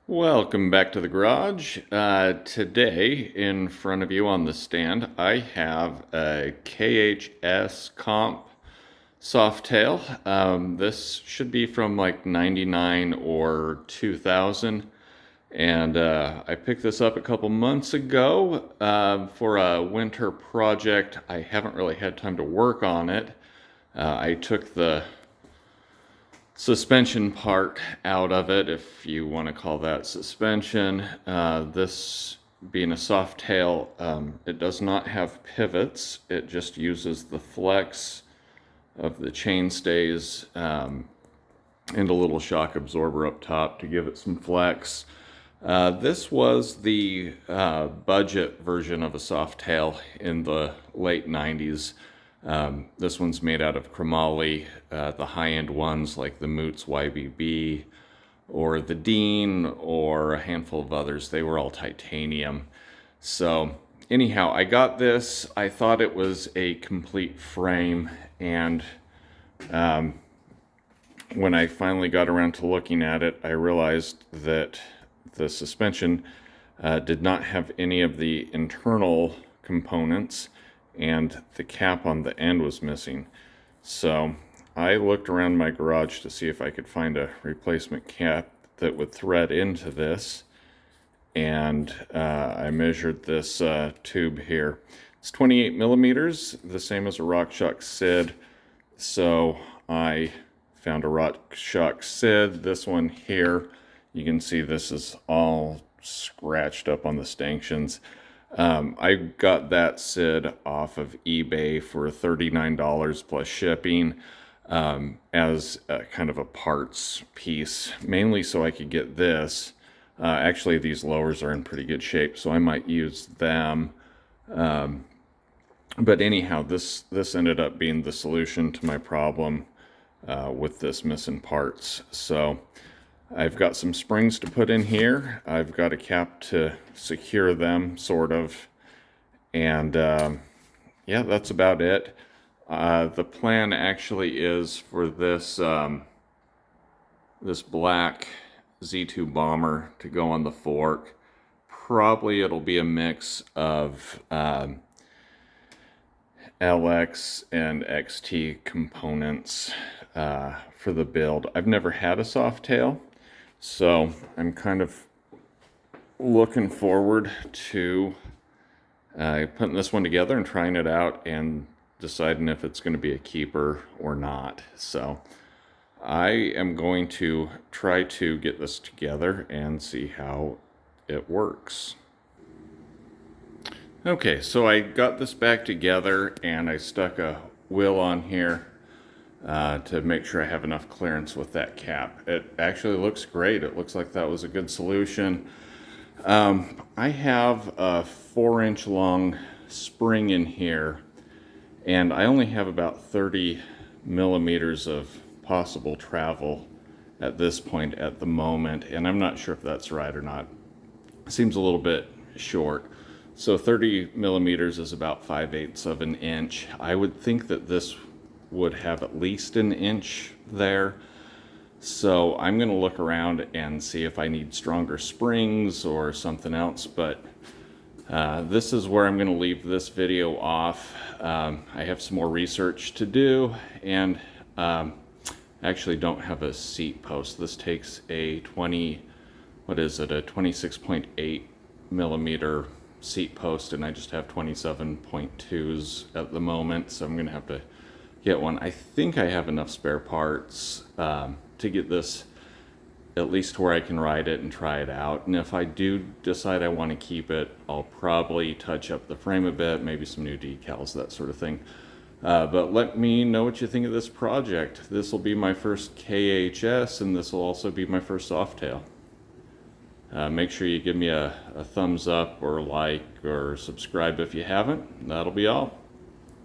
Welcome back to the garage. Today, in front of you on the stand, I have a KHS comp softail. This should be from like 99 or 2000. And I picked this up a couple months ago for a winter project. I haven't really had time to work on it. I took the suspension part out of it, if you want to call that suspension. This being a soft tail, it does not have pivots. It just uses the flex of the chainstays and a little shock absorber up top to give it some flex. This was the budget version of a soft tail in the late 90s. This one's made out of chromoly. The high-end ones like the Moots YBB or the Dean or a handful of others, they were all titanium. So anyhow, I got this. I thought it was a complete frame, and when I finally got around to looking at it, I realized that the suspension did not have any of the internal components, and the cap on the end was missing. So I looked around my garage to see if I could find a replacement cap that would thread into this, and I measured this tube here. It's 28 millimeters, the same as a RockShox SID. So I found a RockShox SID. This one here, you can see this is all scratched up on the stanchions. I got that SID off of eBay for $39 plus shipping as a kind of a parts piece, mainly so I could get this. Actually, these lowers are in pretty good shape, so I might use them. But anyhow, this ended up being the solution to my problem with this missing parts. So I've got some springs to put in here. I've got a cap to secure them, sort of. And yeah, that's about it. The plan actually is for this this black Z2 Bomber to go on the fork. Probably it'll be a mix of LX and XT components for the build. I've never had a soft tail, so I'm kind of looking forward to putting this one together and trying it out and deciding if it's going to be a keeper or not. So I am going to try to get this together and see how it works. Okay, so I got this back together and I stuck a wheel on here to make sure I have enough clearance with that cap. It actually looks great. It looks like that was a good solution. I have a 4-inch long spring in here, and I only have about 30 millimeters of possible travel at this point at the moment, and I'm not sure if that's right or not. It seems a little bit short. So 30 millimeters is about 5/8 of an inch. I would think that this would have at least an inch there. So I'm going to look around and see if I need stronger springs or something else, but this is where I'm going to leave this video off. I have some more research to do, and I actually don't have a seat post. This takes a 26.8 millimeter seat post, and I just have 27.2s at the moment, so I'm going to have to get one. I think I have enough spare parts to get this at least where I can ride it and try it out. And if I do decide I want to keep it, I'll probably touch up the frame a bit, maybe some new decals, that sort of thing. But let me know what you think of this project. This will be my first KHS, and this will also be my first softail. Make sure you give me a thumbs up or like or subscribe if you haven't. That'll be all.